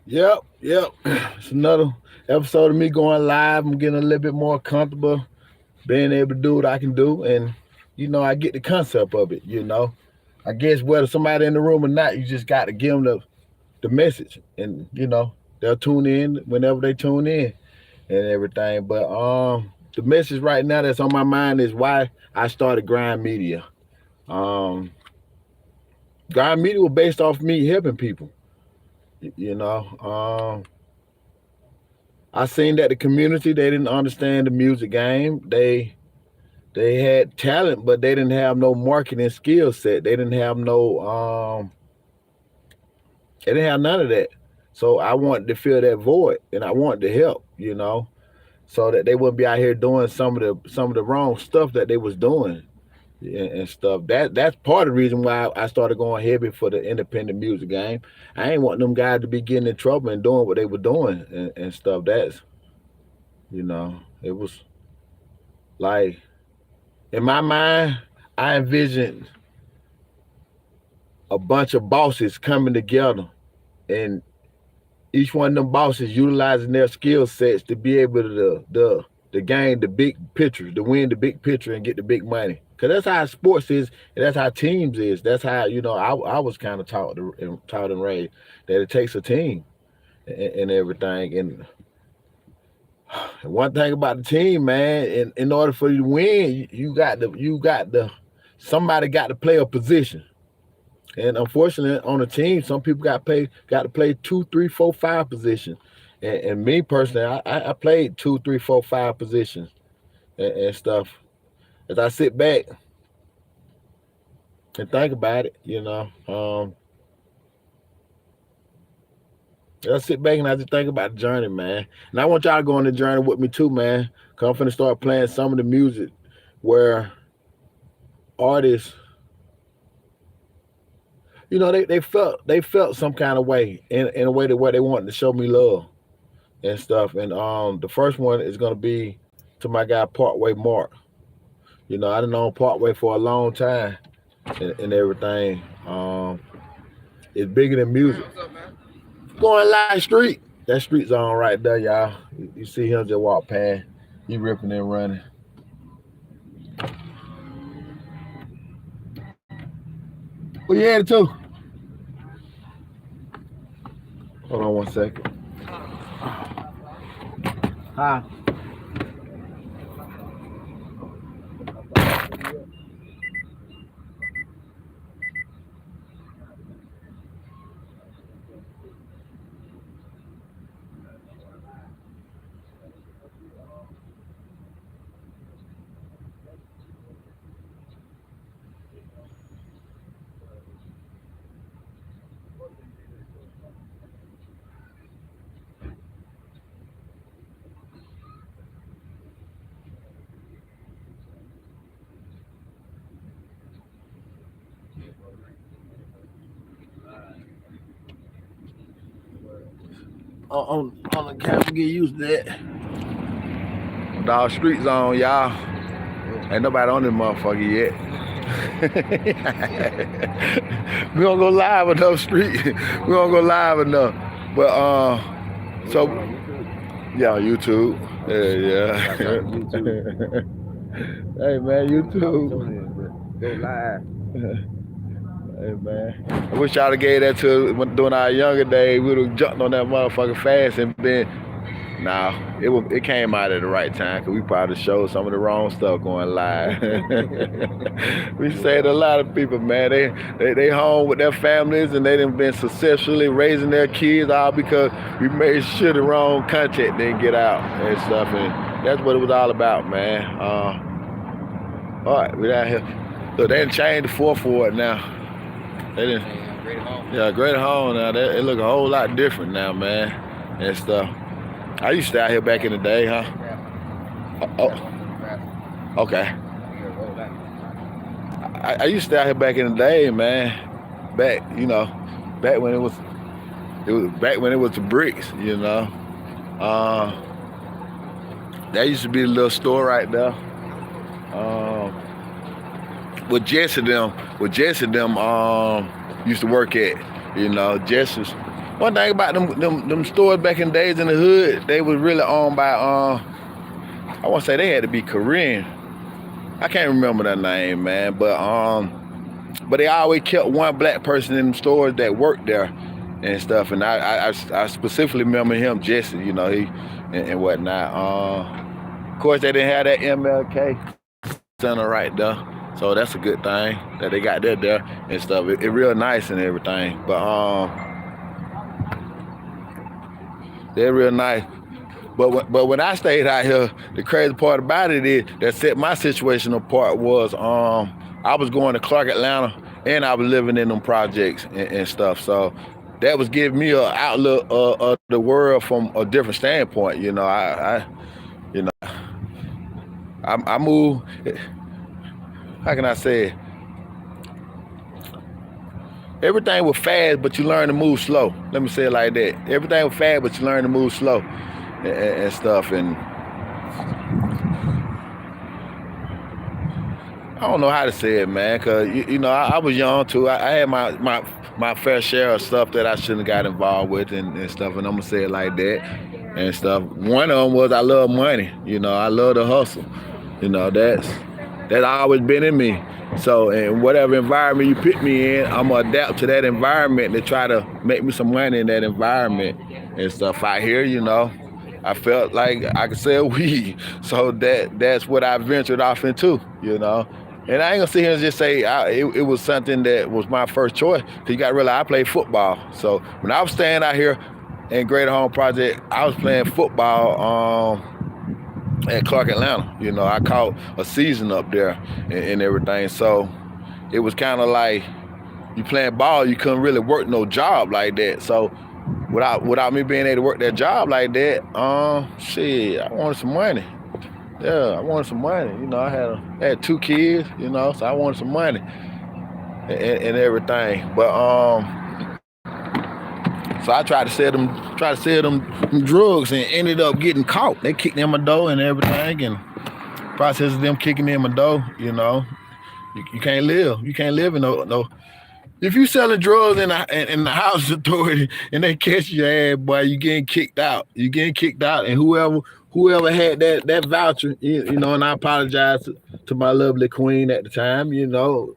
Yep. It's another episode of me going live. I'm getting a little bit more comfortable being able to do what I can do. And, I get the concept of it. I guess whether somebody in the room or not, you just got to give them the message. And, they'll tune in whenever they tune in and everything. But the message right now that's on my mind is why I started Grind Media. Um, Grind Media was based off me helping people, y- you know. Um, I seen that the community they didn't understand the music game. They had talent, but they didn't have no marketing skill set. They didn't have none of that. So I wanted to fill that void, and I wanted to help, so that they wouldn't be out here doing some of the wrong stuff that they was doing and stuff. That's part of the reason why I started going heavy for the independent music game. I ain't want them guys to be getting in trouble and doing what they were doing and stuff. It was like in my mind, I envisioned a bunch of bosses coming together and each one of them bosses utilizing their skill sets to be able to gain the big picture, to win the big picture and get the big money. Cause that's how sports is, and that's how teams is. That's how I was kind of taught and raised that it takes a team and everything. And one thing about the team, man, in order for you to win, you got the somebody got to play a position. And unfortunately, on a team, some people got to play two, three, four, five positions. And me personally, I played two, three, four, five positions and stuff. As I sit back and think about it, I sit back and I just think about the journey, man. And I want y'all to go on the journey with me too, man. Cause I'm finna start playing some of the music where artists, they felt some kind of way in a way that where they wanted to show me love and stuff. And the first one is gonna be to my guy Partway Mark. I done known Partway for a long time and everything. It's bigger than music. Going live street. That street zone right there, y'all. You see him just walk past. He ripping and running. Where you headed to? Hold on one second. Hi. On the camera, get used to that. Dog street zone, y'all. Ain't nobody on this motherfucker yet. We don't go live enough street. We don't go live enough. But so yeah, YouTube. Yeah. Hey man, YouTube. Go live. Hey man, I wish y'all have gave that to during our younger days. We'd have jumped on that motherfucker fast and been. Nah, it came out at the right time because we probably showed some of the wrong stuff going live. We saved a lot of people, man. They home with their families and they done been successfully raising their kids all because we made sure the wrong content didn't get out and stuff. And that's what it was all about, man. All right, we down here. So they done changed the forward now. They didn't. Great home. Yeah, Great Home now. It look a whole lot different now, man, and stuff. I used to stay out here back in the day, huh? Oh, okay. I used to stay out here back in the day, man. Back when back when it was the bricks. That used to be the little store right there. With Jesse them used to work at. Jesse's one thing about them stores back in the days in the hood, they was really owned by I want to say they had to be Korean. I can't remember that name, man, but they always kept one black person in them stores that worked there and stuff. And I specifically remember him, Jesse, you know, he and whatnot. Of course, they didn't have that MLK Center right there, so that's a good thing that they got that there and stuff. It real nice and everything, but they're real nice. But when I stayed out here, the crazy part about it is that set my situation apart was I was going to Clark, Atlanta, and I was living in them projects and stuff. So that was giving me an outlook of the world from a different standpoint. You know, I moved. How can I say it? Everything was fast, but you learn to move slow. Let me say it like that. Everything was fast, but you learn to move slow and stuff. And I don't know how to say it, man, because, you know, I was young, too. I had my fair share of stuff that I shouldn't have got involved with and stuff, and I'm going to say it like that and stuff. One of them was I love money. You know, I love the hustle. You know, that's always been in me. So in whatever environment you put me in, I'm going to adapt to that environment to try to make me some money in that environment and stuff. Out here, you know, I felt like I could sell weed. So that's what I ventured off into, you know. And I ain't going to sit here and just say it was something that was my first choice, because you got to realize I played football. So when I was staying out here in Greater Home Project, I was playing football at Clark, Atlanta. You know, I caught a season up there and everything. So it was kind of like you playing ball, you couldn't really work no job like that. So without me being able to work that job like that, shit, I wanted some money. Yeah, I wanted some money. You know, I had 2 kids, you know, so I wanted some money and everything. But so I tried to sell them drugs and ended up getting caught. They kicked in my door and everything, and process of them kicking in my door, you know, you can't live. You can't live in no. If you selling drugs in the house authority and they catch your ass, boy, you getting kicked out. You getting kicked out, and whoever had that voucher, you know, and I apologize to my lovely queen at the time, you know,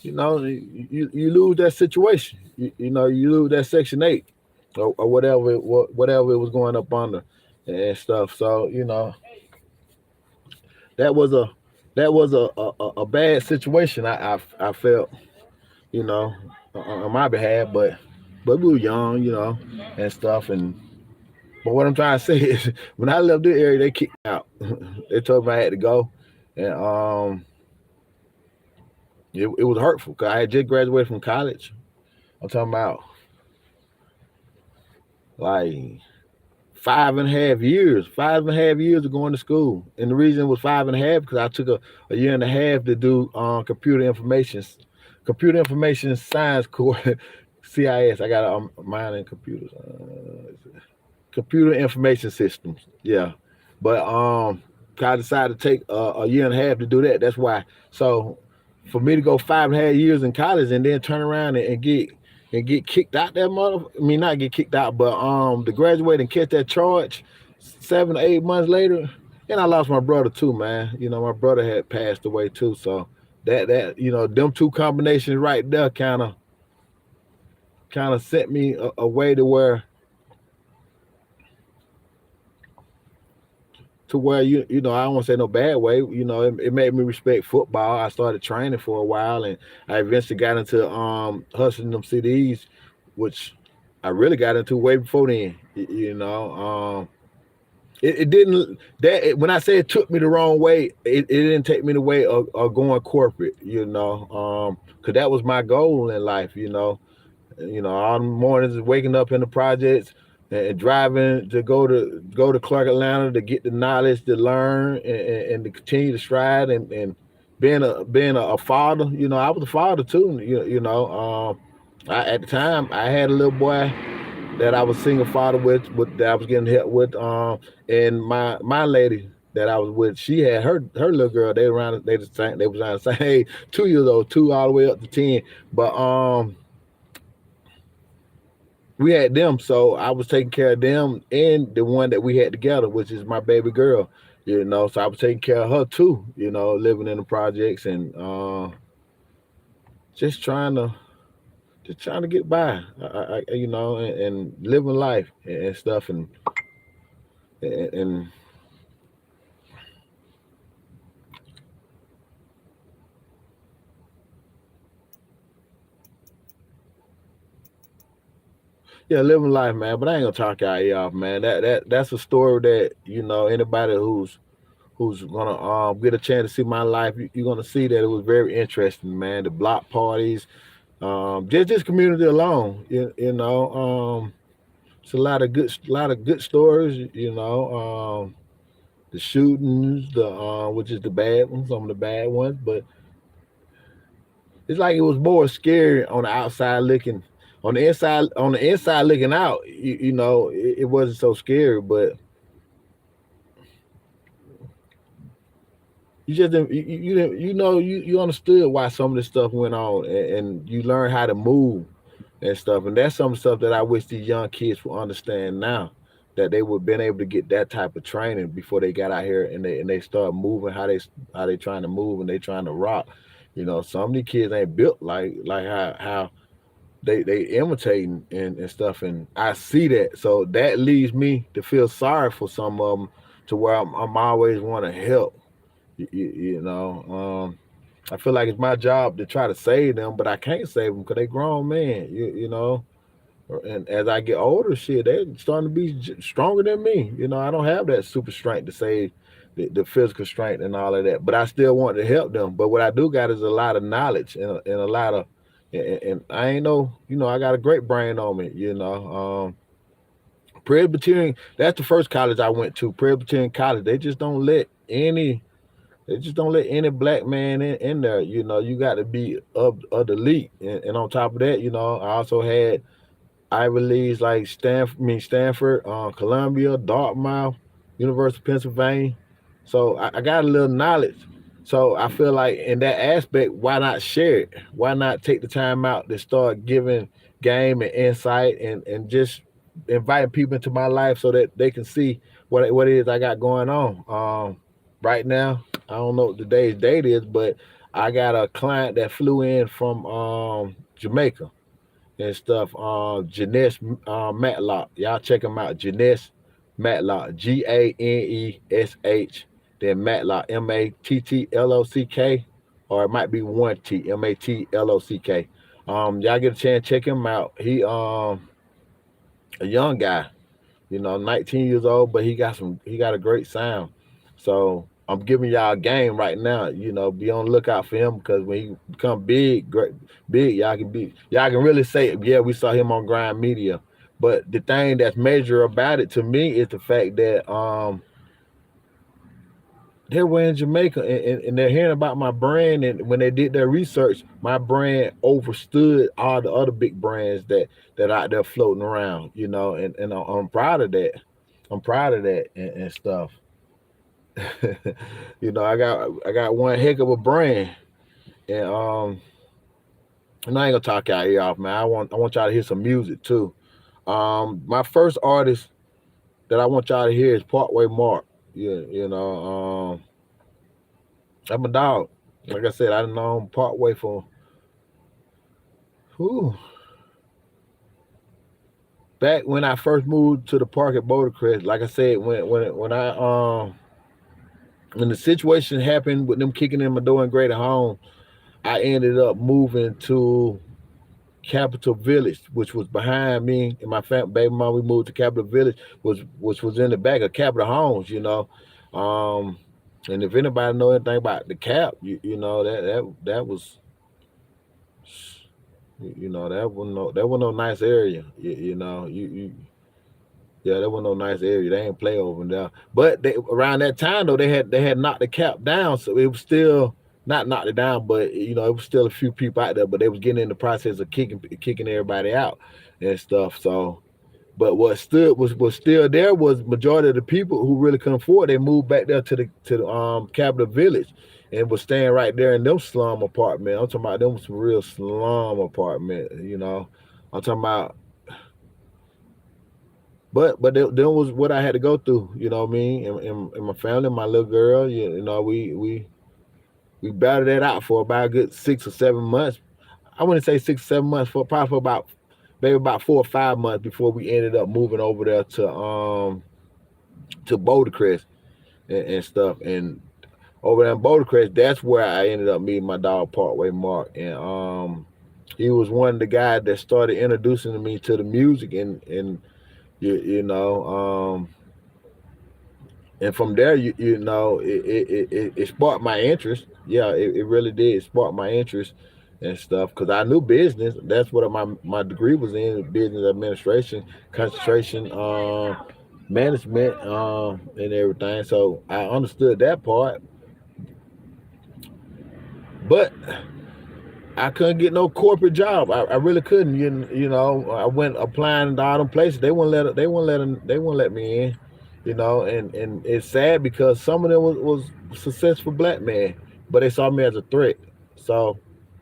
you lose that situation. You know, you lose that Section 8 or whatever it was going up under and stuff. So, you know, that was a bad situation I felt, you know, on my behalf, but we were young, you know, and stuff. But what I'm trying to say is, when I left this area, they kicked me out. They told me I had to go, and it was hurtful, because I had just graduated from college. I'm talking about like 5.5 years of going to school. And the reason it was 5.5 because I took a year and a half to do computer information science course, CIS. I got a minor in computers, computer information systems. Yeah, but I decided to take a year and a half to do that. That's why. So for me to go 5.5 years in college and then turn around and get kicked out that not get kicked out, but to graduate and catch that charge 7 or 8 months later. And I lost my brother too, man. You know, my brother had passed away too. So that you know, them two combinations right there kind of set me a way to where you know, I don't want to say no bad way, you know, it made me respect football. I started training for a while, and I eventually got into hustling them CDs, which I really got into way before then. You know, it didn't, when I say it took me the wrong way, it didn't take me the way of going corporate, you know, because that was my goal in life, you know, all the mornings waking up in the projects and driving to go to Clark, Atlanta, to get the knowledge, to learn and to continue to strive, and being a father. You know, I was a father too. You know, at the time I had a little boy that I was single father with that I was getting help with, and my lady that I was with, she had her little girl. They was around the same age, 2 years old, 2 all the way up to 10. But we had them, so I was taking care of them and the one that we had together, which is my baby girl. So I was taking care of her too. Living in the projects and just trying to get by. And living life and stuff and yeah, living life, man. But I ain't gonna talk our ear off, man. That's a story that anybody who's gonna get a chance to see my life, you're gonna see that it was very interesting, man. The block parties, just community alone, it's a lot of good stories, the shootings, the which is the bad ones, some of the bad ones, but it's like it was more scary on the outside looking, on the inside looking out. It wasn't so scary, but you just didn't, you didn't, you understood why some of this stuff went on, and you learn how to move and stuff. And that's some stuff that I wish these young kids would understand now, that they would have been able to get that type of training before they got out here and they start moving how they trying to move and they trying to rock. Some of these kids ain't built like how they imitating and stuff, and I see that. So that leads me to feel sorry for some of them, to where I'm always want to help. I feel like it's my job to try to save them, but I can't save them because they grown men. And as I get older, shit, they're starting to be stronger than me. I don't have that super strength to save the physical strength and all of that, but I still want to help them. But what I do got is a lot of knowledge and a lot of, and I ain't know, I got a great brain on me. Presbyterian, that's the first college I went to, Presbyterian College. They just don't let any black man in there. You got to be of the elite. And on top of that, I also had Ivy Leagues like Stanford, Columbia, Dartmouth, University of Pennsylvania. So I got a little knowledge. So I feel like in that aspect, why not share it? Why not take the time out to start giving game and insight and just inviting people into my life so that they can see what it is I got going on. Right now, I don't know what today's date is, but I got a client that flew in from Jamaica and stuff. Janes Matlock. Y'all check him out. Janes Matlock. Ganesh. Then Matlock. Mattlock. Or it might be one T. Matlock. Y'all get a chance, check him out. He a young guy, 19 years old, but he got a great sound. So I'm giving y'all a game right now. Be on the lookout for him, because when he become big, y'all can really say, yeah, we saw him on Grind Media. But the thing that's major about it to me is the fact that they were in Jamaica and they're hearing about my brand, and when they did their research, my brand overstood all the other big brands that out there floating around, and I'm proud of that. I'm proud of that and stuff. I got one heck of a brand, and and I ain't gonna talk out here off, man. I want y'all to hear some music too. My first artist that I want y'all to hear is Parkway Mark. Yeah, I'm a dog. Like I said, I done known Parkway for whew, back when I first moved to the park at Boulder Crest. Like I said, when the situation happened with them kicking in my door in Greater Home, I ended up moving to Capital Village, which was behind me and my baby mom. We moved to Capital Village, which was in the back of Capital Homes. Um, and if anybody know anything about the Cap, that was, that was no nice area. Yeah, that was no nice area. They ain't play over there. But around that time though, they had knocked the Cap down, so it was still not knocked it down, but it was still a few people out there. But they was getting in the process of kicking everybody out and stuff. So, but what stood was still there was majority of the people who really couldn't afford. They moved back there to the Capital Village and was staying right there in them slum apartment. I'm talking about them some real slum apartment. I'm talking about But there was what I had to go through, you know what I mean? And my family, my little girl, you know, we battled that out for about a good 6 or 7 months. I wouldn't say 6 or 7 months, for probably for about maybe about 4 or 5 months before we ended up moving over there to Boulder Crest and stuff. And over there in Boulder Crest, that's where I ended up meeting my dog Parkway Mark. And he was one of the guys that started introducing me to the music and you know, and from there, you know, it sparked my interest. Yeah, it really did. It sparked my interest and stuff because I knew business. That's what my degree was in: business administration, concentration, management, and everything. So I understood that part, but I couldn't get no corporate job. I really couldn't. You know, I went applying to all them places. They wouldn't let me in. You know, and it's sad because some of them was successful black men, but they saw me as a threat. So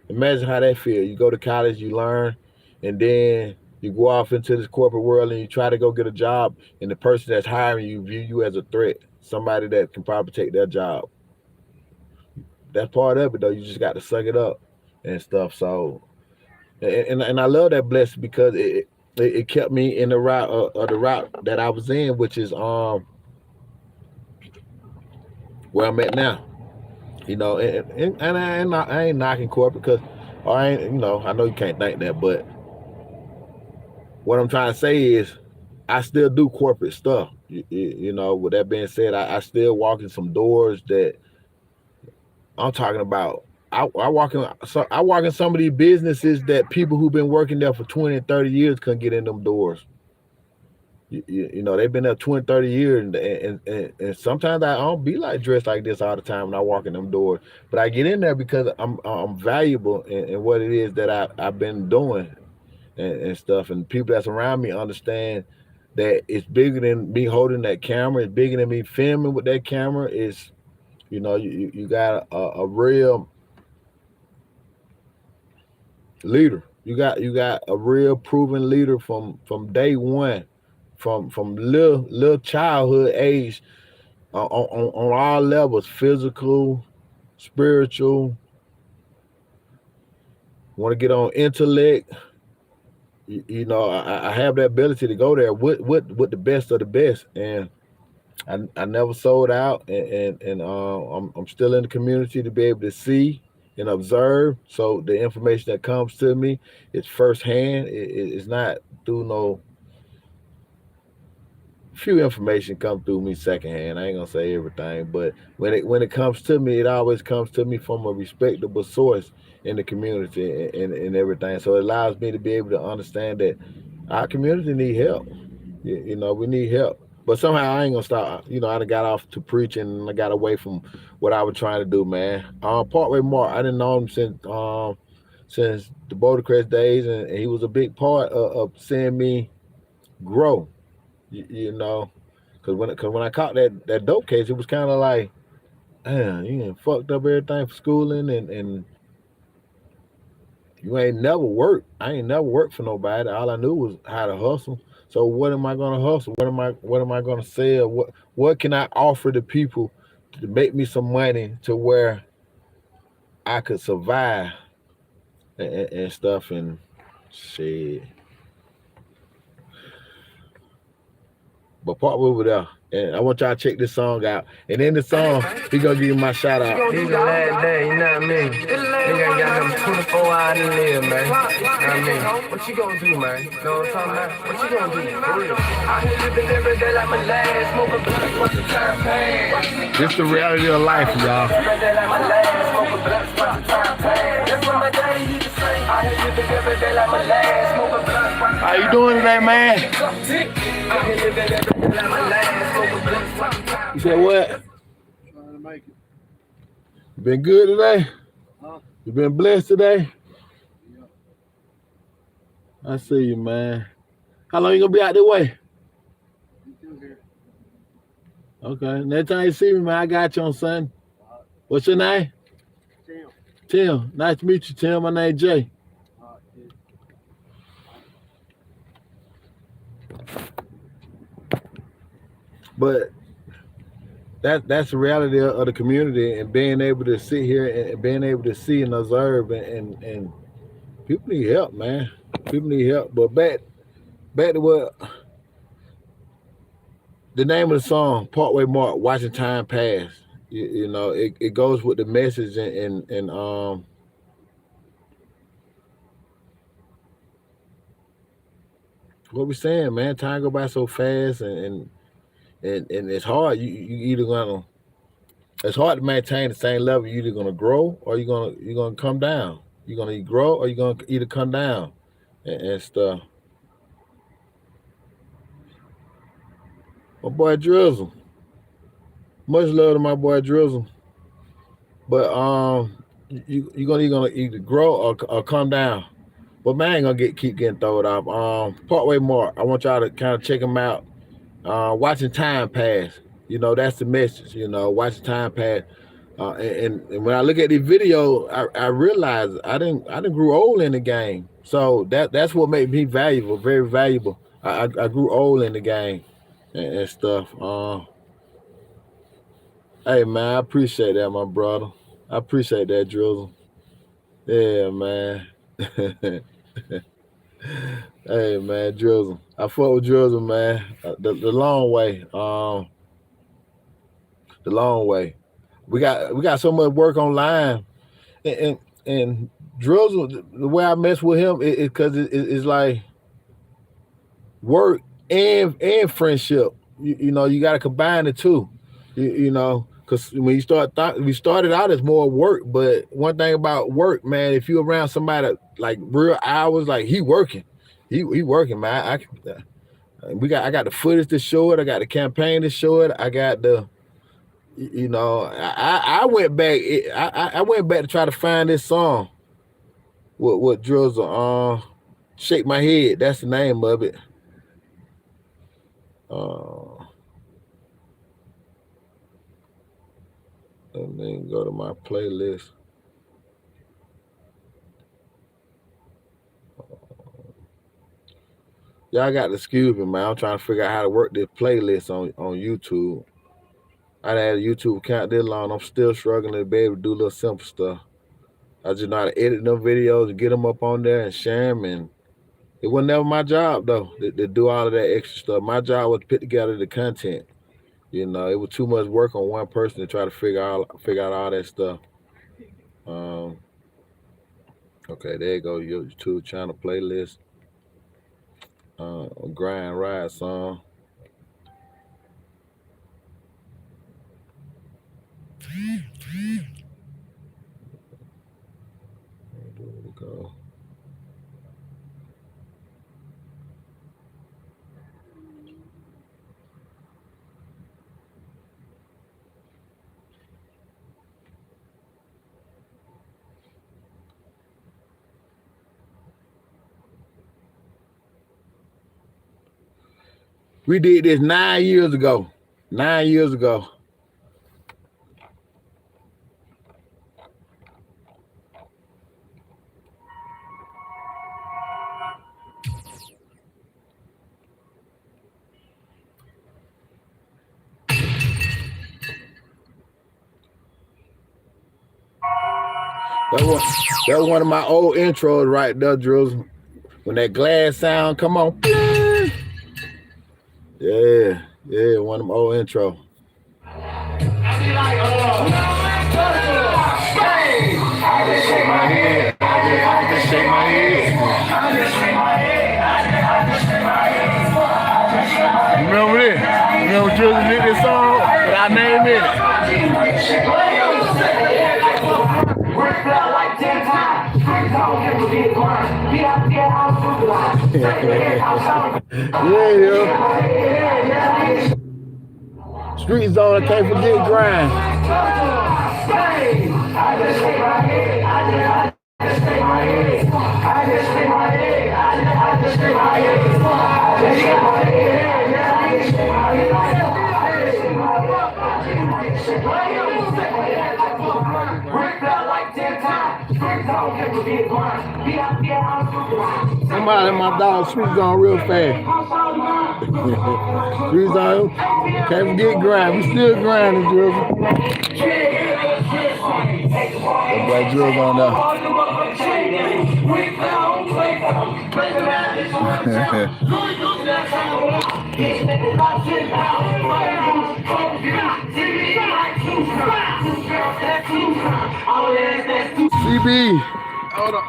imagine how that feel. You go to college, you learn, and then you go off into this corporate world and you try to go get a job, and the person that's hiring you view you as a threat, somebody that can probably take their job. That's part of it though. You just got to suck it up and stuff. So and I love that blessing because it kept me in the route that I was in, which is where I'm at now. You know, and I ain't knocking corporate because I ain't, you know, I know you can't think that, but what I'm trying to say is I still do corporate stuff. You know, with that being said, I still walk in some doors that I'm talking about. I walk in some of these businesses that people who've been working there for 20 and 30 years couldn't get in them doors. You know, they've been there 20, 30 years, and sometimes I don't be like dressed like this all the time when I walk in them doors. But I get in there because I'm valuable in what it is that I've been doing and stuff. And people that's around me understand that it's bigger than me holding that camera. It's bigger than me filming with that camera. It's, you know, you got a real leader. You got a real proven leader from day one, from little childhood age, on all levels: physical, spiritual. Want to get on intellect. You know, I have that ability to go there with the best of the best, and I never sold out, and I'm still in the community to be able to see and observe. So the information that comes to me is firsthand. It's not through no few information come through me secondhand. I ain't gonna say everything, but when it comes to me, it always comes to me from a respectable source in the community and everything. So it allows me to be able to understand that our community need help. You know, we need help. But somehow I ain't gonna stop. You know, I done got off to preaching and I got away from what I was trying to do, man. Partway Mark, I didn't know him since the Boulder Crest days, and he was a big part of seeing me grow. You know, cause when I caught that dope case, it was kind of like, damn, you done fucked up everything for schooling and you ain't never worked. I ain't never worked for nobody. All I knew was how to hustle. So what am I gonna hustle? What am I gonna sell? What can I offer the people to make me some money to where I could survive and stuff and shit. But part over there. And I want y'all to check this song out. And in the song, he gonna give you my shout out. These the last days, you know what I mean? Nigga got them 24 hours to live, man. You know what I mean? What you gonna do, man? You know what I'm talking about? What you gonna do? For real. I living every day like my last, smoking blunt, watch the time pass. This the reality of life, y'all. Every day like my last, smoking blunt, watch the time pass. That's what my daddy used to say. I living every day like my last, smoking blunt, watch the time pass. How you doing today, man? You said what? Trying to make it. You been good today? Huh? You been blessed today? Yeah. I see you, man. How long you gonna be out the way? You still here? Okay. Next time you see me, man, I got you on son. What's your name? Tim. Tim. Nice to meet you, Tim. My name Jay. Yeah. But that's the reality of the community, and being able to sit here and being able to see and observe, and people need help, man. People need help. But back to what the name of the song, Partway Mark, Watching Time Pass. You know, it goes with the message, and what we saying, man. Time go by so fast, and it's hard. You either gonna it's hard to maintain the same level. You're either gonna grow or you're gonna come down. You're gonna either grow or you're gonna either come down and stuff. My boy Drizzle, much love to my boy Drizzle, but you're gonna either grow or come down. But man, I ain't gonna keep getting thrown off. Partway Mark, I want y'all to kind of check him out. Watching time pass. You know, that's the message. You know, watching time pass. And when I look at the video, I realize I didn't grew old in the game. So that's what made me valuable, very valuable. I grew old in the game and stuff. Hey man, I appreciate that, my brother. I appreciate that, Drizzle. Yeah, man. Hey man, Drizzle. I fuck with Drizzle, man. The long way. The long way. We got so much work online, and Drizzle. The way I mess with him is because it's like work and friendship. You know, you got to combine the two. You know, because when you we started out as more work, but one thing about work, man, if you're around somebody like real hours, like he working, he working, man. I got the footage to show it. I got the campaign to show it. I got the, you know, I went back. I went back to try to find this song. What Drizzle? Shake My Head. That's the name of it. Let me go to my playlist. Y'all got to excuse me, man. I'm trying to figure out how to work this playlist on YouTube. I had a YouTube account this long. I'm still struggling to be able to do little simple stuff. I just know how to edit them videos and get them up on there and share them. And it was never my job, though, to do all of that extra stuff. My job was to put together the content. You know, it was too much work on one person to try to figure out all that stuff. Okay, there you go. Your YouTube channel playlist. Grind Ride song. There we go. We did this 9 years ago. 9 years ago. That was one of my old intros right there, Drizzle. When that glass sound come on. Yeah, one of them old intro. I just shake my head. I just shake my head. I just shake my head. I just shake my head. Remember this? Remember Drizzle did this song with our name in it? Work out like 10 times. Straight talk and we get grind. Be out there, I'm Yeah. Street Zone, I can't forget grind. I just shake my head. I just shake my head. I just shake my head. I just shake my head. I just shake my head. I just shake my head. Work out like 10 times. Straight talk and we Somebody in my dog Sweet's on real fast. Sweet's on. Can't forget grind. We still grinding, Drizzle. That boy Drizzle on there. CB. Hold up.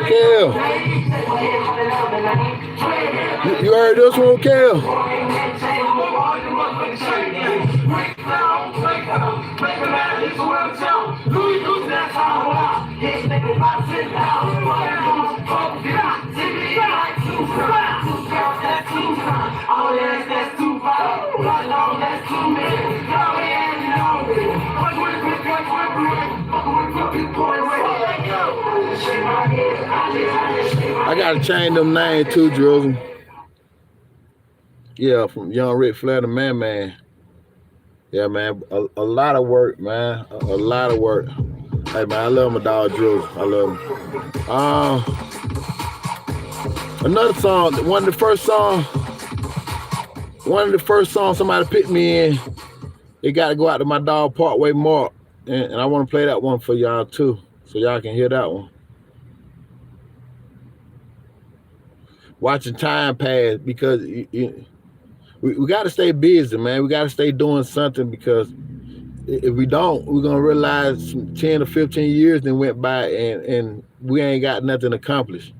Kel. You heard this one, Kel? I gotta change them names too, Drizzle. Yeah, from Young Rick Flair to Man. Yeah, man, a lot of work, man. A lot of work. Hey, man, I love my dog Drizzle. I love him. Another song, one of the first songs somebody picked me in. It got to go out to my dog Parkway Mark, and I want to play that one for y'all too, so y'all can hear that one. Watching time pass, because we got to stay busy, man. We got to stay doing something, because if we don't, we're going to realize 10 or 15 years then went by and we ain't got nothing accomplished.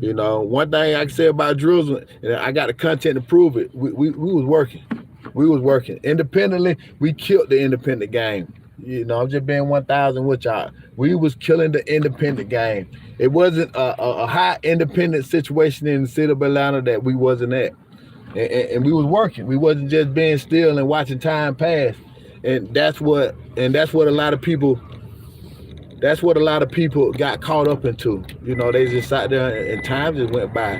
You know, one thing I can say about Drizzle, and I got the content to prove it, we was working. We was working. Independently, we killed the independent game. You know, I'm just being 1,000 with y'all. We was killing the independent game. It wasn't a high independent situation in the city of Atlanta that we wasn't at. And we was working. We wasn't just being still and watching time pass. And that's what a lot of people got caught up into. You know, they just sat there and time just went by.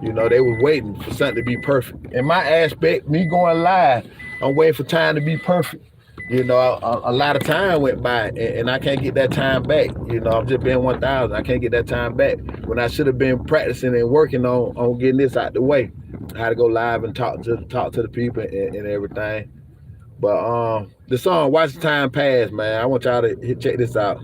You know, they was waiting for something to be perfect. In my aspect, me going live, I'm waiting for time to be perfect. You know, a lot of time went by and I can't get that time back. You know, I'm just being 1,000. I can't get that time back when I should have been practicing and working on getting this out the way. I had to go live and talk to the people and everything. But the song "Watch the Time Pass," man, I want y'all to check this out.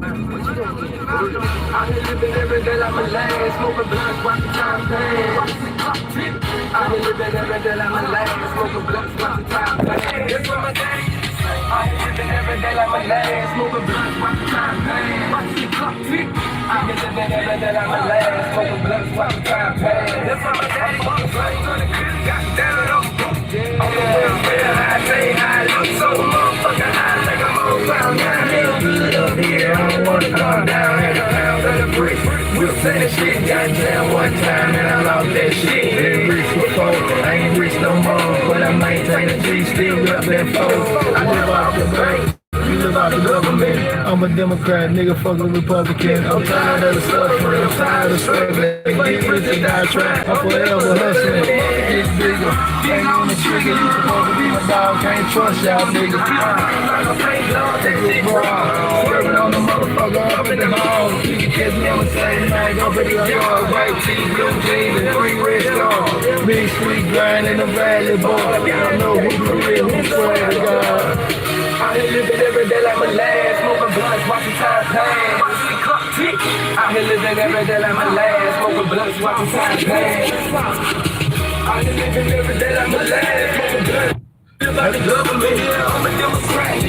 I been living every day like my last, smoking blunts, watch the time pass. I been living every day like my last, smoking blunts, watch the time pass. That's what my day. I been living every day like my last, smoking blunts, watch the time pass. Watch the clock tick. I been living every day like my last, smoking blunts, watch the time pass. That's what my day. Got down on the welfare, I say I look so motherfucking high, like I'm all found down here. Good up here, I don't wanna come down here. The pounds of the brick, we'll say that shit. Got down one time and I lost that shit. Been rich before, I ain't rich no more, but I maintain a G, still up that foe. I live off the bank. You live out the government. I'm a Democrat, nigga, fucking Republican. I'm tired of the suffering, I'm tired of struggling. Get rich and die trying, I'm forever hustling. Get bigger, ain't on the trigger. You supposed to be my dog, can't trust y'all niggas. Take it raw, swerving on the motherfucker up in the hall. You can catch me on the same night, go for the yard. White tee, blue jeans, and 3 red stars. Big sweet grind in the valley, boy. I don't know who's the real, who's swear to God. I been living every day like my last, smoking blunts, watching time pass. I been living every day like my last, smoking blunts, watching time pass. I been living every day like my last, smoking blunts. love me, I'm a Democrat.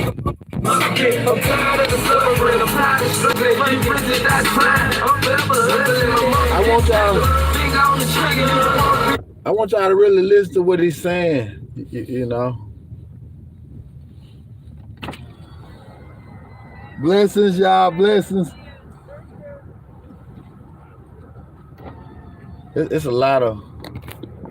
Okay, I'm tired of the suffering, I'm tired of struggling. My prison, that's fine. I'm forever hustling. My mom, I want y'all. finger on the trigger. I want y'all to really listen to what he's saying. You know. Blessings, y'all. Blessings. It's a lot of,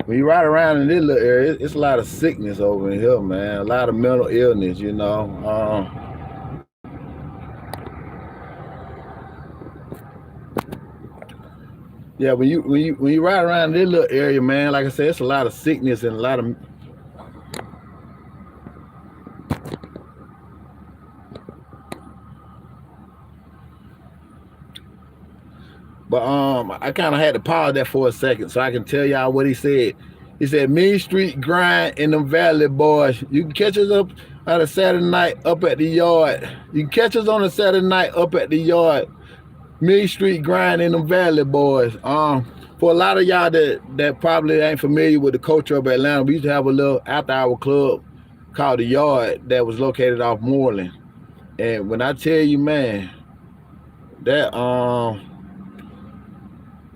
when you ride around in this little area, it's a lot of sickness over in here, man. A lot of mental illness, you know. Yeah, when you ride around in this little area, man, like I said, it's a lot of sickness and a lot of. But I kind of had to pause that for a second so I can tell y'all what he said. He said, Mean Street Grind in them Valley Boys. You can catch us up on a Saturday night up at the yard. You can catch us on a Saturday night up at the yard. Mean Street Grind in them Valley Boys. For a lot of y'all that probably ain't familiar with the culture of Atlanta, we used to have a little after-hour club called The Yard that was located off Moreland. And when I tell you, man, that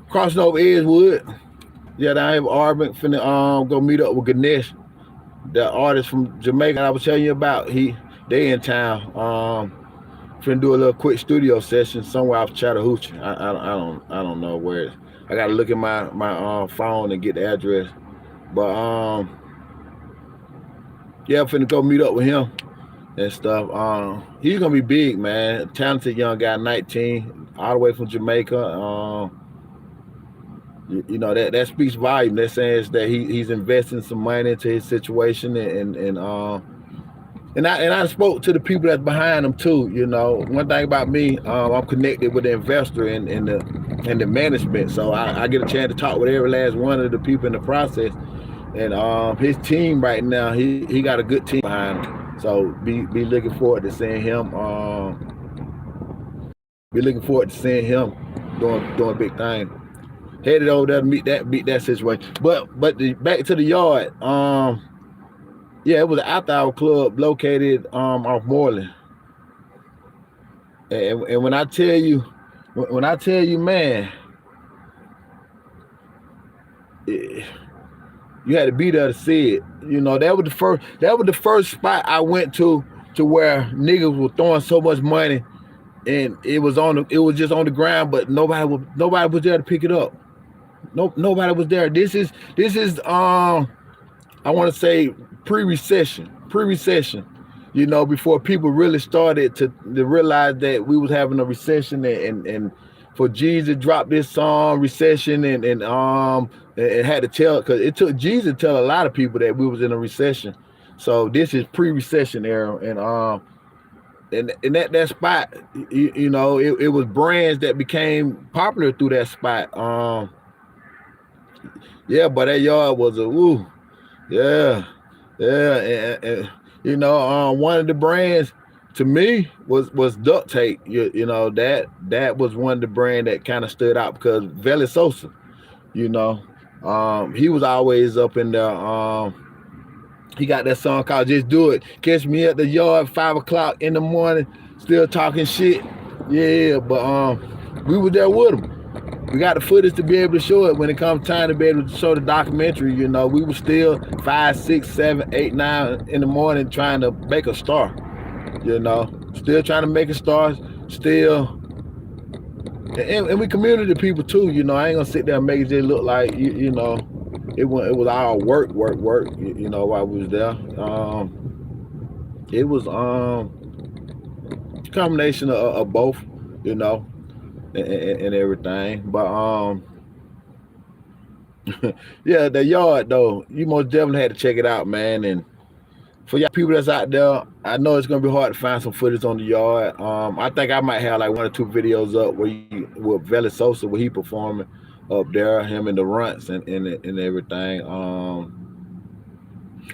crossing over Edgewood, yeah, I have Arbin finna go meet up with Ganesh, the artist from Jamaica I was telling you about. They in town. Finna do a little quick studio session somewhere off Chattahoochee. I don't know where it's. I gotta look at my phone and get the address. But yeah, I'm finna go meet up with him and stuff. He's gonna be big, man. Talented young guy, 19, all the way from Jamaica. You know, that speaks volume. That says that he's investing some money into his situation, and I spoke to the people that's behind him too. You know, one thing about me, I'm connected with the investor and the management, so I get a chance to talk with every last one of the people in the process. And his team right now, he got a good team behind him. So be looking forward to seeing him. Be looking forward to seeing him doing big things. Headed over there to meet that situation. But back to the yard. Yeah, it was an after-hour club located off Moreland. And when I tell you, man, you had to be there to see it. You know, that was the first spot I went to where niggas were throwing so much money, and it was just on the ground, but nobody was there to pick it up. Nobody was there. This is I want to say pre-recession, you know, before people really started to realize that we was having a recession, and for Jesus dropped this song recession, and had to tell, because it took Jesus to tell a lot of people that we was in a recession. So this is pre-recession era, and that spot, you know, it was brands that became popular through that spot. Yeah, but that yard was a woo. Yeah, and you know, one of the brands to me was duct tape. You know, that was one of the brand that kind of stood out, because Veli Sosa, you know, he was always up in there. He got that song called Just Do It. Catch me at the yard 5 o'clock in the morning, still talking shit. Yeah, but we were there with him. We got the footage to be able to show it when it comes time to be able to show the documentary. You know, we were still 5, 6, 7, 8, 9 in the morning trying to make a star. You know, still trying to make a star. Still, and we community people too. You know, I ain't gonna sit there and make it just look like you know, it was all work. You know, while we was there, it was a combination of both. You know. And everything, but yeah, the yard though, you most definitely had to check it out, man. And for y'all people that's out there, I know it's gonna be hard to find some footage on the yard. I think I might have like 1 or 2 videos up with Veli Sosa, where he performing up there, him and the Runts and everything.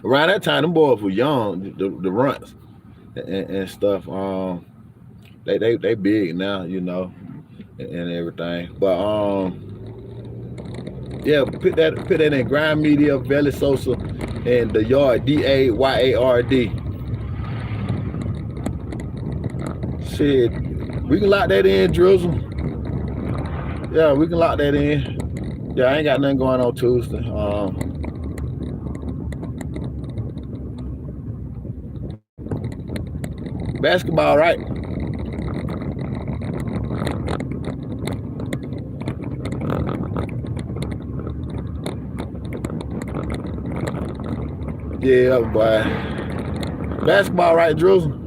Around that time, them boys were young, the Runts and stuff. They big now, you know. And everything, but Yeah, put that in Grind Media, Valley Sosa, and the Yard, DAYARD. Shit, we can lock that in, Drizzle. Yeah, we can lock that in. Yeah, I ain't got nothing going on Tuesday. Basketball, right? Yeah, boy. Basketball, right, Drizzle?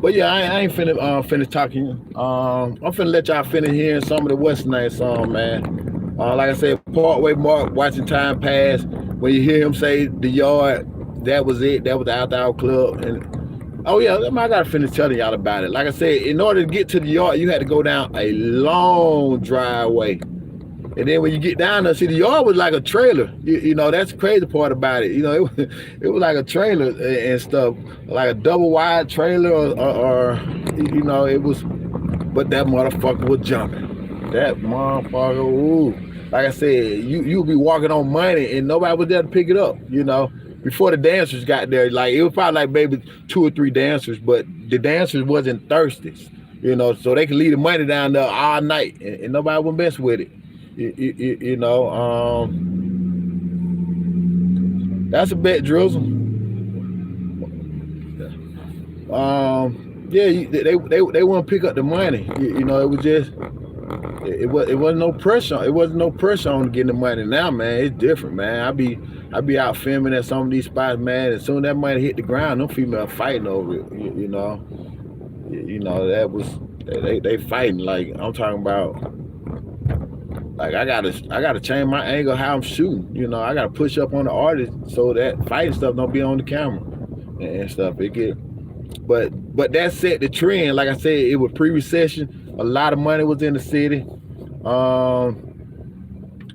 But yeah, I ain't finna finish talking. I'm finna let y'all finish hearing some of the Western Night song, man. Like I said, Partway Mark, Watching Time Pass. When you hear him say the Yard, that was it. That was the After Hour Club. And oh yeah, I gotta finish telling y'all about it. Like I said, in order to get to the Yard, you had to go down a long driveway. And then when you get down there, see, the Yard was like a trailer. You know, that's the crazy part about it. You know, it was like a trailer and stuff, like a double wide trailer or you know, it was, but that motherfucker was jumping. That motherfucker, ooh. Like I said, you'll be walking on money and nobody was there to pick it up, you know. Before the dancers got there, like it was probably like maybe 2 or 3 dancers, but the dancers wasn't thirsty, you know, so they could leave the money down there all night and nobody would mess with it. You know, that's a bet, Drizzle. Yeah, they wouldn't pick up the money. You know, it was just it wasn't no pressure. It wasn't no pressure on getting the money. Now, man, it's different, man. I be out filming at some of these spots, man. As soon as that money hit the ground, them females fighting over it. You know, that was they fighting. Like I'm talking about. Like I gotta change my angle how I'm shooting. You know, I gotta push up on the artist so that fighting stuff don't be on the camera and stuff. But that set the trend. Like I said, it was pre-recession. A lot of money was in the city,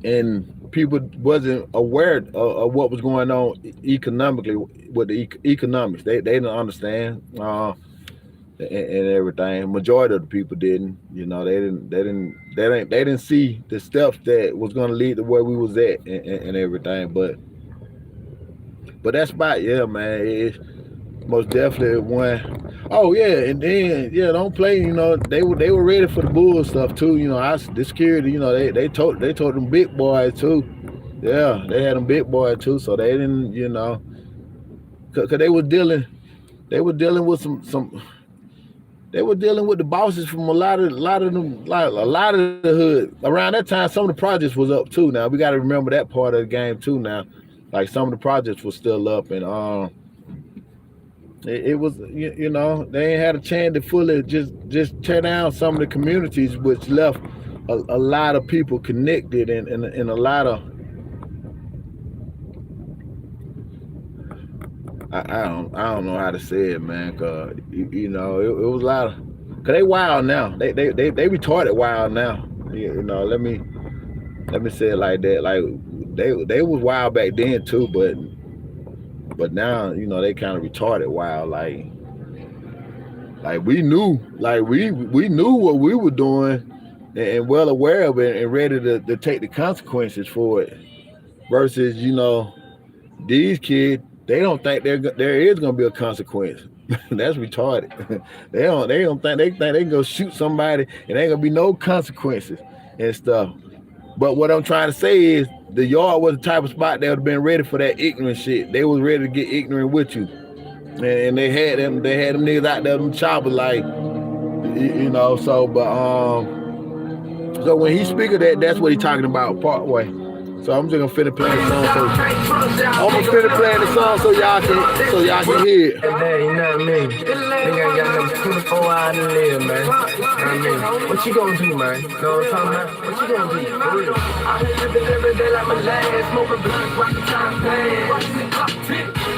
and people wasn't aware of what was going on economically with the economics. They didn't understand. And everything. Majority of the people didn't. You know, they didn't see the stuff that was gonna lead to where we was at and everything. But that spot, yeah, man, it's most definitely one. Oh yeah, and then yeah, don't play. You know, they were ready for the bull stuff too. You know, the security. You know, they told them big boys too. Yeah, they had them big boys too. So they didn't, you know, cause they were dealing with some. They were dealing with the bosses from a lot of the hood. Around that time, some of the projects was up too. Now we got to remember that part of the game too. Now, like some of the projects were still up, and it was you know, they ain't had a chance to fully just tear down some of the communities, which left a lot of people connected and a lot of I don't know how to say it, man. Cause you know it was a lot of, cause they wild now. They retarded wild now. You know, let me say it like that. Like they was wild back then too, but now you know they kind of retarded wild. Like we knew, like we knew what we were doing and well aware of it and ready to take the consequences for it. Versus, you know, these kids. They don't think there is gonna be a consequence. That's retarded. They don't think they can go shoot somebody and there ain't gonna be no consequences and stuff. But what I'm trying to say is the Yard was the type of spot that would have been ready for that ignorant shit. They was ready to get ignorant with you, and they had them niggas out there, them choppers, like you know. So, but so when he speak of that, that's what he talking about, Partway. So I'm just gonna finish playing the song. So y'all can hear it. Hey, you know what I mean? Nigga ain't got no 24 hours to live, man. You know what I mean? What you gonna do, man? You know what I'm talking about? What you gonna do? For real. I been living every day like my last, smoking blunts, watching time pass.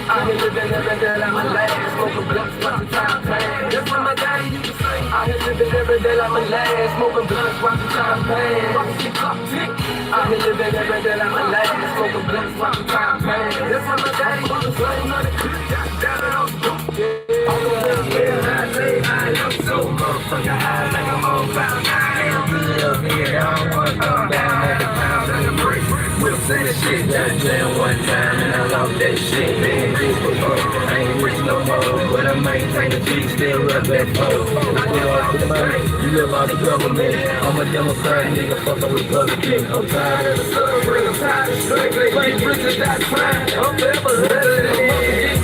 I been living every day like my last, smoking blunts, watching time pass. That's what my daddy used to say. I been living every day like my last, smoking blunts, watching time pass. I been living every day like my last, smoking blunts, watching time pass. That's what my daddy used to say. I am so motherfucking high like I'm on cloud nine. one, I'm down at the pound and the brick. Whips and the shit, got jammed one time and I lost that shit. Been rich before, I ain't rich no more, but I maintain the G, still up that pole. I still off the money, you live off the government. I'm a Democrat, nigga, fuck a Republican. I'm tired of the suffering, I'm tired of struggling. Like bricks is that crime, I'm never hustling.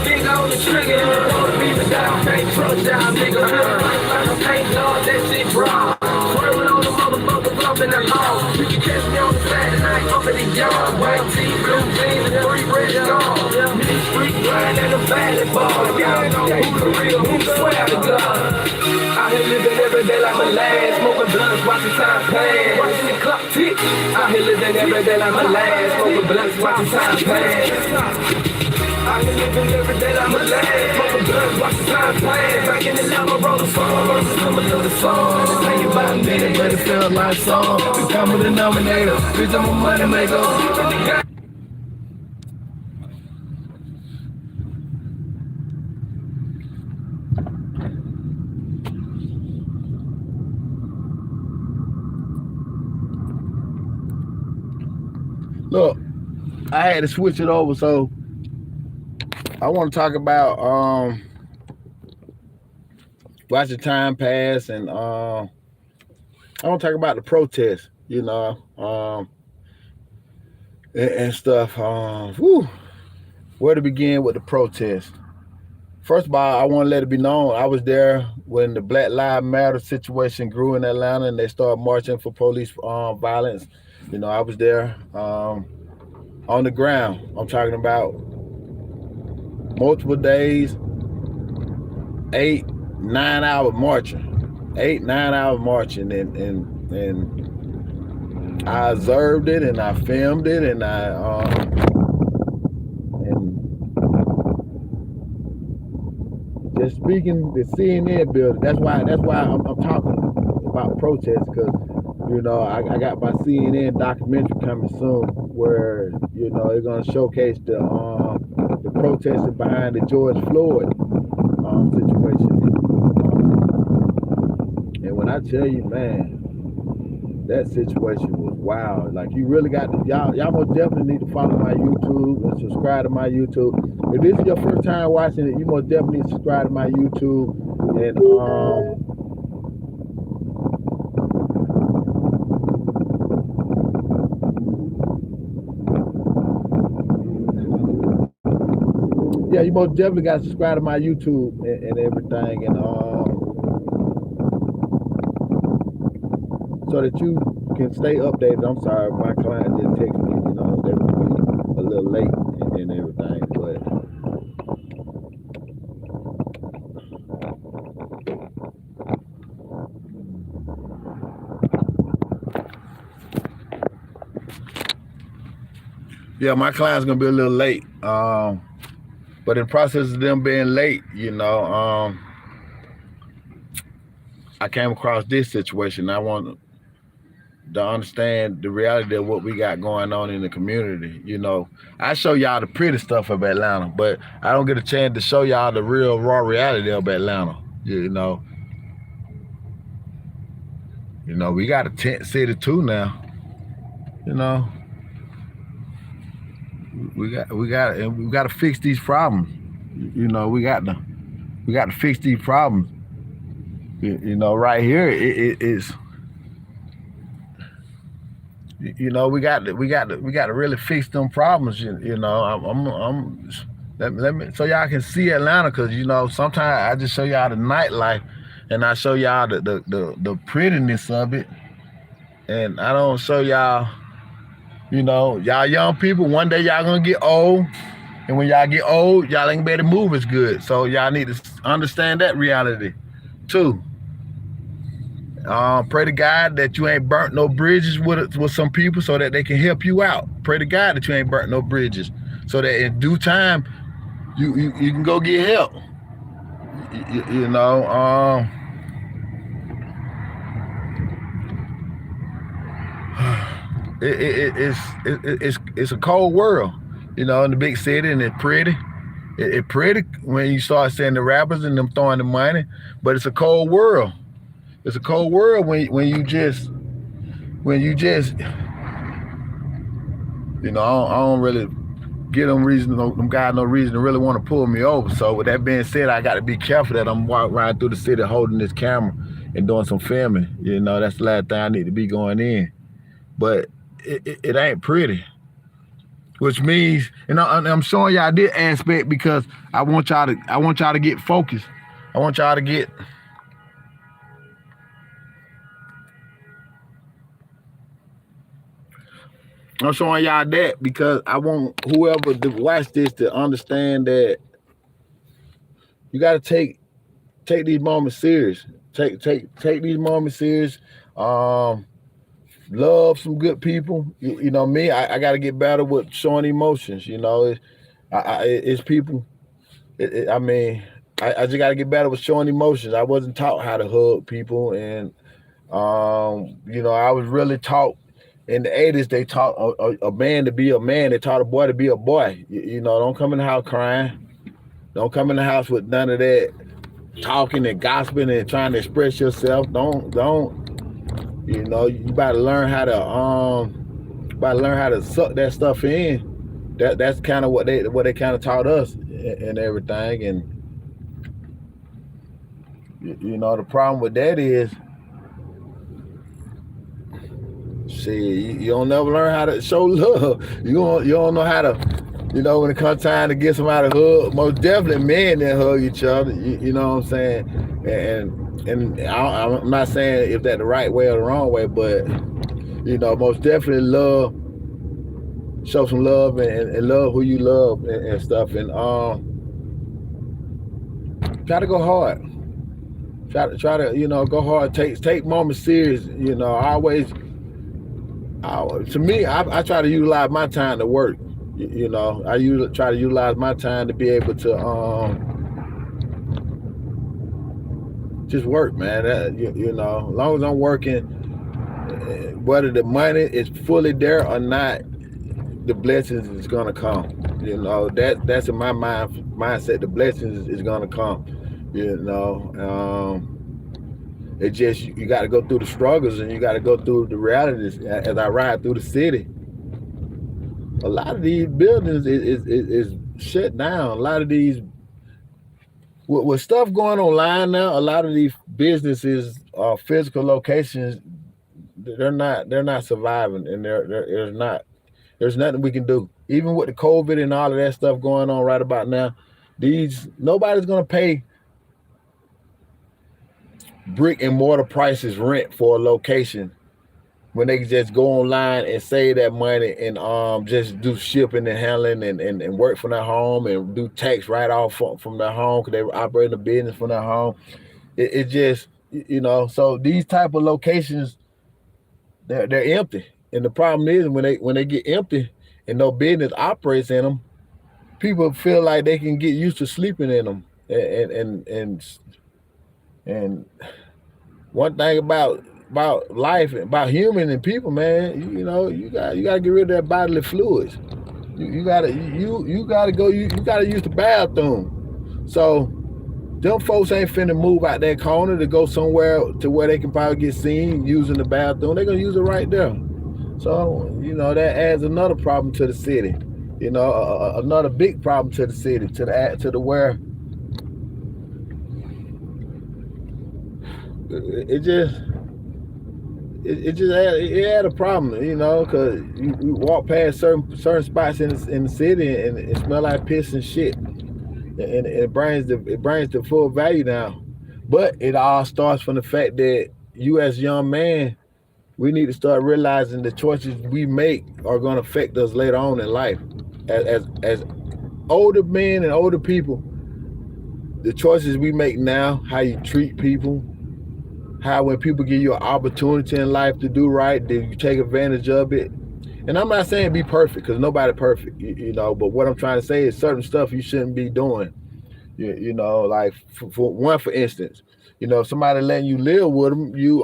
Big on the trigger, don't be the down, can't trust y'all, nigga. I ain't Lord, that shit raw. Swerving on the motherfucker, bumping the law. You can catch me on the Saturday night, up in the yard. White tee, blue jeans, and 3 red stars. Me street grind and a valley ball. Y'all know who the real, who swear to God. Out here living every day like my last. Smoking blunts, watching time pass. Watching the clock tick. Out here living every day like my last. Smoking blunts, watching time pass. I been living every day like my last. Smoking blunts, watching time pass. Back in the lava, roll the song, versus some of the songs. Just think about a minute, but it feels like song. The common denominator, bitch, I'm a money maker. Look, I had to switch it over, so I want to talk about watching time pass, and I want to talk about the protests, you know, and stuff. Where to begin with the protest? First of all, I want to let it be known I was there when the Black Lives Matter situation grew in Atlanta and they started marching for police violence. You know, I was there on the ground. I'm talking about multiple days, 8-9 hour marching, 8-9 hour marching, and I observed it and I filmed it and just speaking the CNN building. That's why I'm talking about protests, because you know I got my CNN documentary coming soon where you know they're gonna showcase the protesting behind the George Floyd situation. And when I tell you, man, that situation was wild. Like, you really got to, y'all most definitely need to follow my YouTube and subscribe to my YouTube. If this is your first time watching it, you most definitely need to subscribe to my YouTube and yeah, you most definitely got to subscribe to my YouTube and everything, and so that you can stay updated. I'm sorry, my client just texted me, you know, they would be a little late and everything, but yeah, my client's gonna be a little late. But in the process of them being late, you know, I came across this situation. I want to understand the reality of what we got going on in the community. You know, I show y'all the pretty stuff of Atlanta, but I don't get a chance to show y'all the real raw reality of Atlanta. You know, we got a tent city too now. You know, we got to fix these problems. You know, we got to fix these problems. You know, right here it's. You know, we got to really fix them problems. You know, let me so y'all can see Atlanta, because you know sometimes I just show y'all the nightlife, and I show y'all the prettiness of it, and I don't show y'all. You know, y'all young people, one day y'all gonna get old, and when y'all get old, y'all ain't better move as good. So y'all need to understand that reality too. Pray to God that you ain't burnt no bridges with some people so that they can help you out. Pray to God that you ain't burnt no bridges so that in due time you can go get help. You know, it's a cold world, you know, in the big city, and it's pretty. It's pretty when you start seeing the rappers and them throwing the money, but it's a cold world. It's a cold world when you just when you just, you know, I don't really give them guys no reason to really want to pull me over. So with that being said, I got to be careful that I'm riding through the city holding this camera and doing some filming. You know, that's the last thing I need to be going in. But it ain't pretty. Which means, and I'm showing y'all this aspect because I want y'all to get focused. I want y'all to get. I'm showing y'all that because I want whoever to watch this to understand that you got to take these moments serious. Take these moments serious. Love some good people. You know me. I got to get better with showing emotions. You know, it's people. I mean, I just got to get better with showing emotions. I wasn't taught how to hug people, and you know, I was really taught. In the 80s, they taught a man to be a man. They taught a boy to be a boy. You know, don't come in the house crying. Don't come in the house with none of that talking and gossiping and trying to express yourself. Don't. You know, you better learn how to suck that stuff in. That's kind of what they kind of taught us and everything. And you know, the problem with that is, see, you don't never learn how to show love. You don't know how to, you know, when it comes time to get somebody to hug. Most definitely men that hug each other. You know what I'm saying? And I'm not saying if that's the right way or the wrong way, but you know, most definitely love. Show some love and love who you love and stuff. And try to go hard. Try to you know, go hard. Take moments serious. You know, to me, I try to utilize my time to work. You know, try to utilize my time to be able to just work, man. You know, as long as I'm working, whether the money is fully there or not, the blessings is gonna come. You know, that's in my mindset. The blessings is gonna come. You know, it just, you got to go through the struggles and you got to go through the realities. As I ride through the city, a lot of these buildings is shut down. A lot of these, with stuff going online now, a lot of these businesses, physical locations, they're not surviving, and there's nothing we can do. Even with the COVID and all of that stuff going on right about now, nobody's gonna pay brick and mortar prices rent for a location when they can just go online and save that money and just do shipping and handling and work from their home and do tax write-off from their home because they were operating a business from their home. It just, you know, so these type of locations, they're empty. And the problem is when they get empty and no business operates in them, people feel like they can get used to sleeping in them. And one thing about life, about human and people, man, you know, you gotta get rid of that bodily fluids. You gotta go. You gotta use the bathroom. So them folks ain't finna move out that corner to go somewhere to where they can probably get seen using the bathroom. They're gonna use it right there. So you know, that adds another problem to the city. You know, another big problem to the city, to the where it had a problem, you know, because you walk past certain spots in the city and it smell like piss and shit, and it brings the full value down. But it all starts from the fact that you as a young man, we need to start realizing the choices we make are going to affect us later on in life. As older men and older people, the choices we make now, how you treat people, how when people give you an opportunity in life to do right, then you take advantage of it. And I'm not saying be perfect, because nobody perfect, you know, but what I'm trying to say is certain stuff you shouldn't be doing. You know, like for instance, you know, somebody letting you live with them, you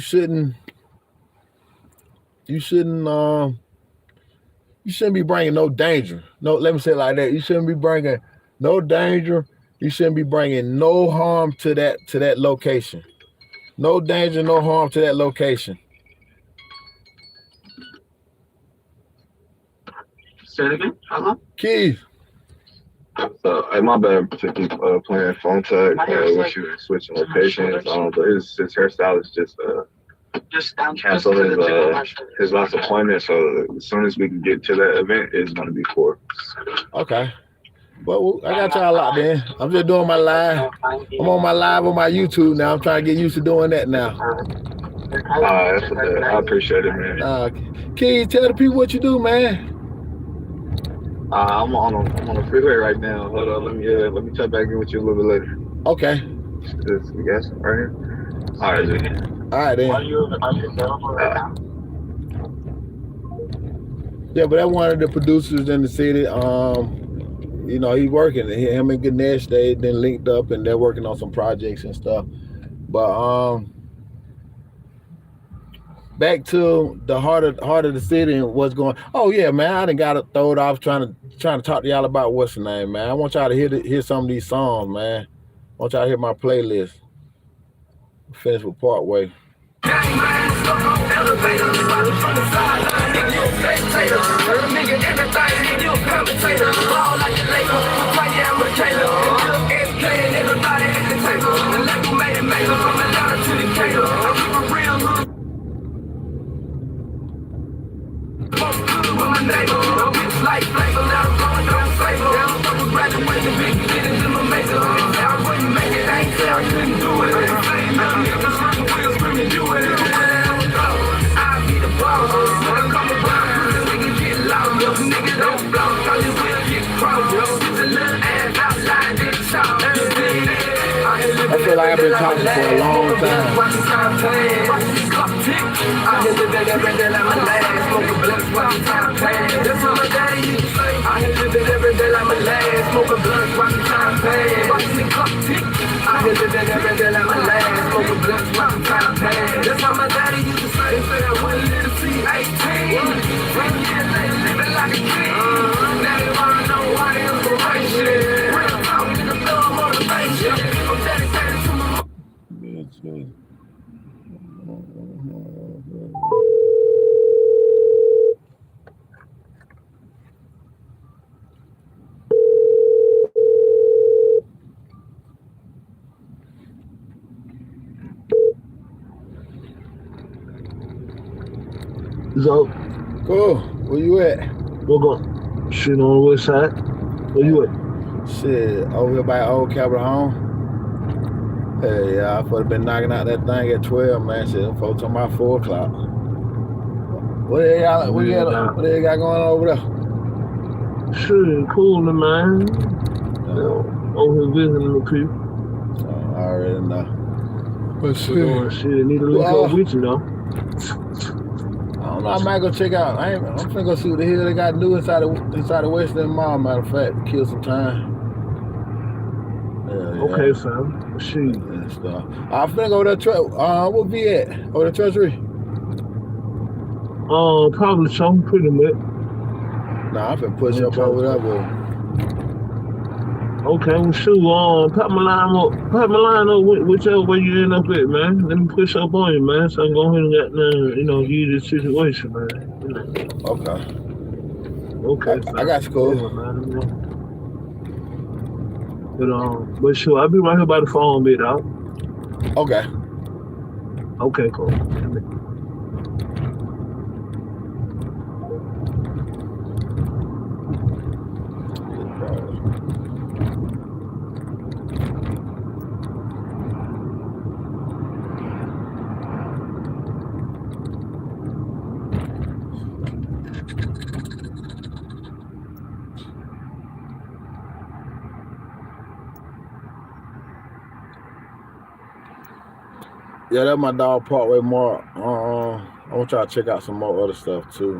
shouldn't be bringing no danger. No, let me say it like that. You shouldn't be bringing no danger. You shouldn't be bringing no harm to that location. No danger, no harm to that location. Say it again. Keith, Hey, my bad for keep playing phone tag with you and switching locations. But his hairstylist just canceled his last appointment. So as soon as we can get to that event, it's gonna be 4. okay. Well, I got y'all locked in. I'm just doing my live. I'm on my live on my YouTube now. I'm trying to get used to doing that now. I appreciate it, man. Keith, tell the people what you do, man. I'm on the freeway right now. Hold on, let me check back in with you a little bit later. Okay. This gas right here. All right, dude. All right, then. Are you available right now? Yeah, but that's one of the producers in the city. You know, he's working. Him and Ganesh, they then linked up and they're working on some projects and stuff. But back to the heart of the city and what's going. Oh yeah, man, I done got it throwed off trying to talk to y'all about what's the name, man. I want y'all to hear some of these songs, man. I want y'all to hear my playlist. Finish with Partway. I feel like I've been talking for a long time. So, Cool. Where you at? we're going. Shit on the west side. Where you at? Shit, over here by Old Capitol Home. Hey, yeah, I could have been knocking out that thing at 12, man. Shit, them folks talking about 4 o'clock. What they got going on over there? Shit, cool, man. Over here visiting the people. I already know. But Shit, need to link up with you, though. I don't know. I might go check out. I'm finna go see what the hell they got to do inside the Western Mall. Matter of fact, to kill some time. Yeah. Okay, fam. Shit. And stuff. I'm finna go to that what be at? Over the Treasury? Probably so, pretty much. Nah, I'm finna push up over there, boy. Okay, well, shoot, put my line up whichever way you end up at, man. Let me push up on you, man, so I can go ahead and get, give you this situation, man. Okay. Okay. I got you, cool. Yeah, man. But sure, I'll be right here by the phone, bit out. Okay. Okay, cool. Yeah, that's my dog Partway Mark. I want y'all to check out some more other stuff too.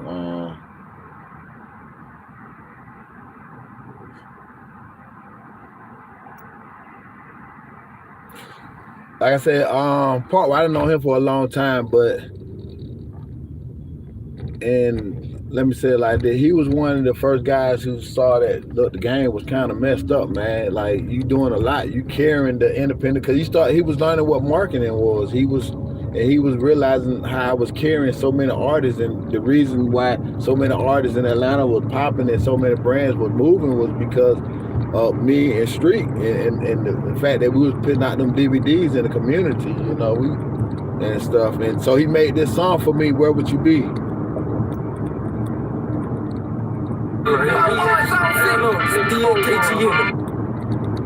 Like I said, Partway, I didn't know him for a long time, but and let me say it like that, he was one of the first guys who saw that, look, the game was kind of messed up, man. Like, you doing a lot, you carrying the independent, because he was learning what marketing was. He was realizing how I was carrying so many artists, and the reason why so many artists in Atlanta was popping and so many brands was moving was because of me and Street, and the fact that we was putting out them DVDs in the community, you know, and stuff. And so he made this song for me, Where Would You Be?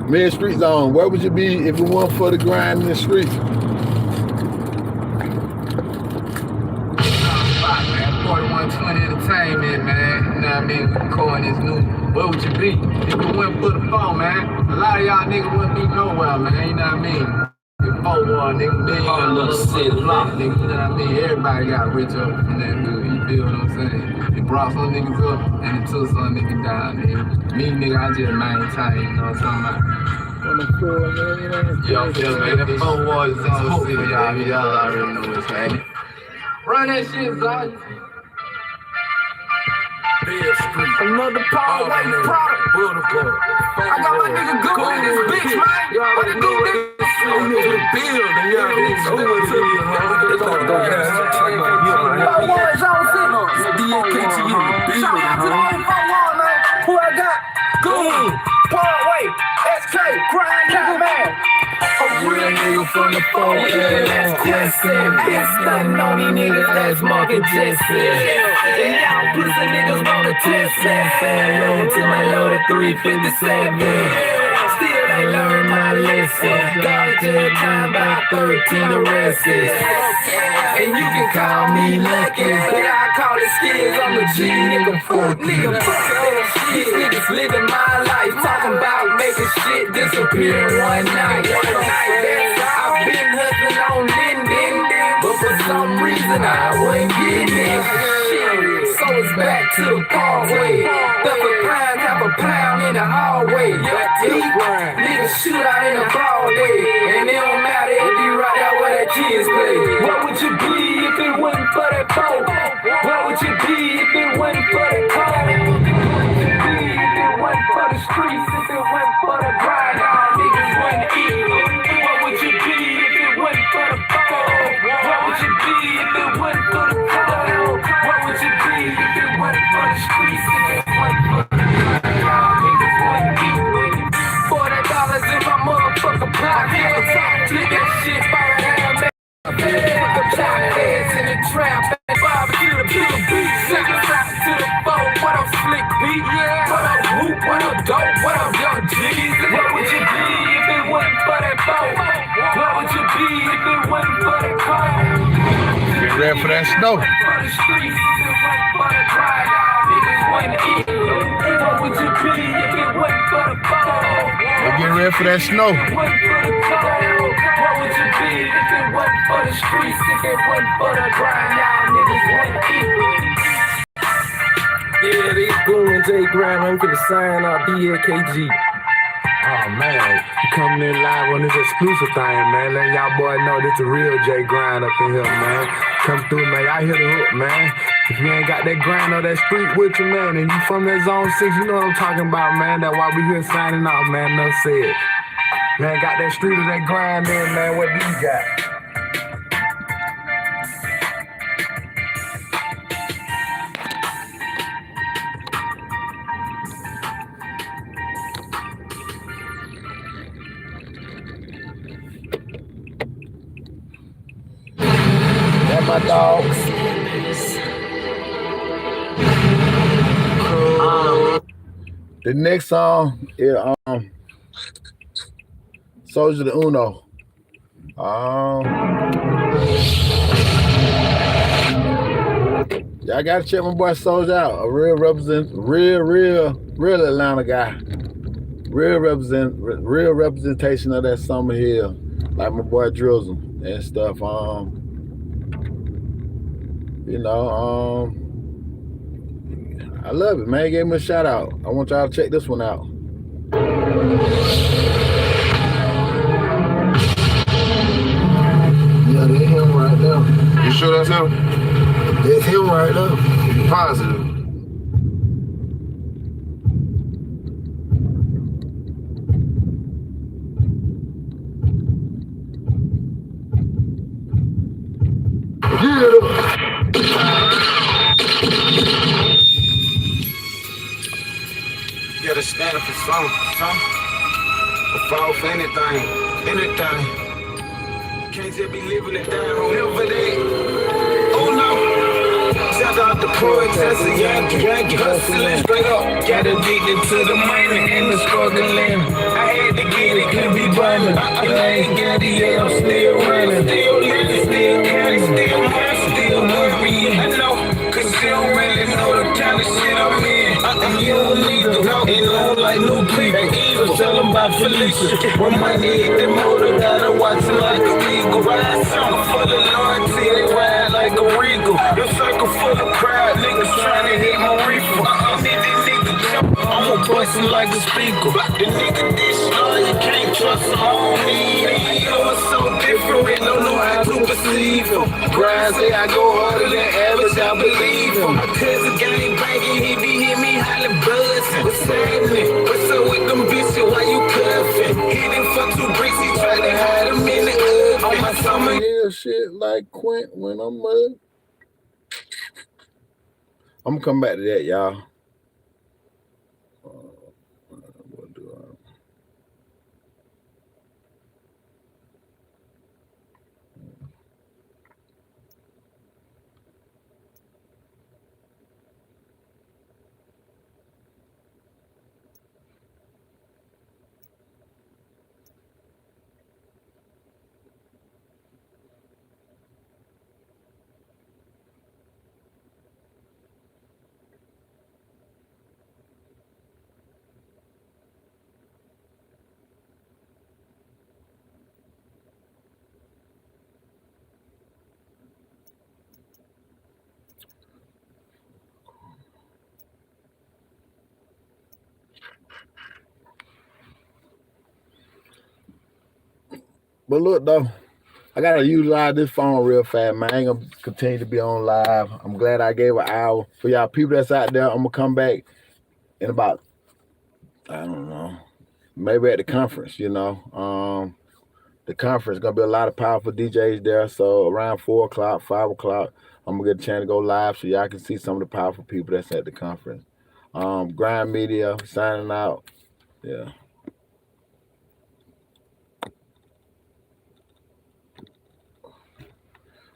Me and Street Zone, where would you be if it weren't for the grind in the street? 4120 Entertainment, man. You know what I mean? Calling this new. Where would you be if it went for the phone, man? A lot of y'all niggas wouldn't be nowhere, man. You know what I mean? If phone war, nigga, million little city block, nigga. You know what I mean? Everybody got rich up in that hood. You feel what I'm saying? It brought some niggas up and it took some niggas down, nigga. Me, nigga, I just maintain. You know what I'm talking about? Yo, feel man, that phone war is on city, y'all already know what's happening. Run that shit, son. Another power white product. I got my nigga good in this bitch, man. What it do, nigga? Shout out to the whole 4-1, man. Who I got? Goon, Paul White, SK, Grind Nigga, man. A real nigga from the phone, that's Jesse. That's stunning on these niggas, that's Mark and Jesse. And y'all pussy niggas wanna test that. Fan low to my load of 357. Still ain't learned my lesson. Got to the time about 13 arrests. And you can call me lucky. Yeah, I call it skills, I'm a G nigga, fuck nigga. These niggas living my life, talking about making shit disappear one night. I've been hustling on Linden, but for some reason I wasn't getting it. Shit, so it's back to the parkway. Double pound, half a pound in the hallway. Niggas shoot out in the ball day, and it don't matter if you right out where the kids play. What would you be if it wasn't for that boat? What would you be if it wasn't for the car? For the streets, if it went for the grind, y'all niggas wouldn't eat. What would you be if it went for the phone? What would you be if it went for the car? What would you be if it went for the streets, if it went for the grind, y'all niggas wouldn't eat. $40 in my motherfucking pocket. Flip that shit by a hand, man. Put the top heads in the trap and barbecue the big beat. Shout out to the phone, what up, Slick Beat? What up, Whoop? What up, Dope? What up, Young G's? What would you be if it wasn't for that boat? What would you be if it wasn't for that car? Get ready for that snow. For the streets, if it wasn't for the grind, y'all niggas wouldn't eat. What would you be if it wasn't for the phone? We're getting ready for that snow. What would you be if it wasn't for the streets, if it wasn't for the grind, y'all niggas wouldn't eat. Yeah, this Goon and Jay Grind, I'm gonna sign up BLKG. Oh man, you coming in live on this exclusive thing, man. Let y'all boy know this the real Jay Grind up in here, man. Come through, man. Y'all hear the hook, man. If you ain't got that grind or that street with you, man, and you from that zone 6, you know what I'm talking about, man. That's why we here signing off, man. Enough said. Man, got that street or that grind in, man. What do you got? My dog. The next song is Soldier de Uno. Y'all gotta check my boy Soldier out. A real Atlanta guy. Real representation of that Summer Hill, like my boy Drizzle and stuff. You know, I love it, man. He gave me a shout out. I want y'all to check this one out. Yeah, that's him right there. You sure that's him? It's him right now. Positive. Gotta stand up for something. Fall for anything. Can't just be living it down on never that. Oh no. Shout out the poets as a Yankee hustling straight up. Got addicted to the money and the struggling. I had to get it, couldn't be bumming. I ain't got it yet, I'm still running. Still living, still counting, still money, still worrying. I know, cause you don't really know the kind of shit I'm in. You don't need to know, ain't long like new people. So tell them about Felicia. When money hit the motor, gotta watch it like a eagle. Ride circle full of loyalty, they ride like a regal. Your circle full of crowd, niggas trying to hit my reefer. I'ma bust him like a speaker. The nigga this slow, you can't trust him, I don't need him. You're so different, don't know how to perceive him. Grind say I go harder than average, I believe him. Cause the game banging, he be hit me hollering buzzing. What's happening? What's up with them bitches, why you cuffing? Hit him for 2 bricks, he try to hide him in the oven. On my summer, Yeah, shit like Quint when I'm gonna come back to that, y'all. What do I? But look though, I gotta utilize this phone real fast, man. I ain't gonna continue to be on live. I'm glad I gave an hour. For y'all people that's out there, I'm gonna come back in about, I don't know, maybe at the conference, you know. The conference gonna be a lot of powerful DJs there. So around 4 o'clock, 5 o'clock, I'm gonna get a chance to go live so y'all can see some of the powerful people that's at the conference. Grind Media signing out. Yeah.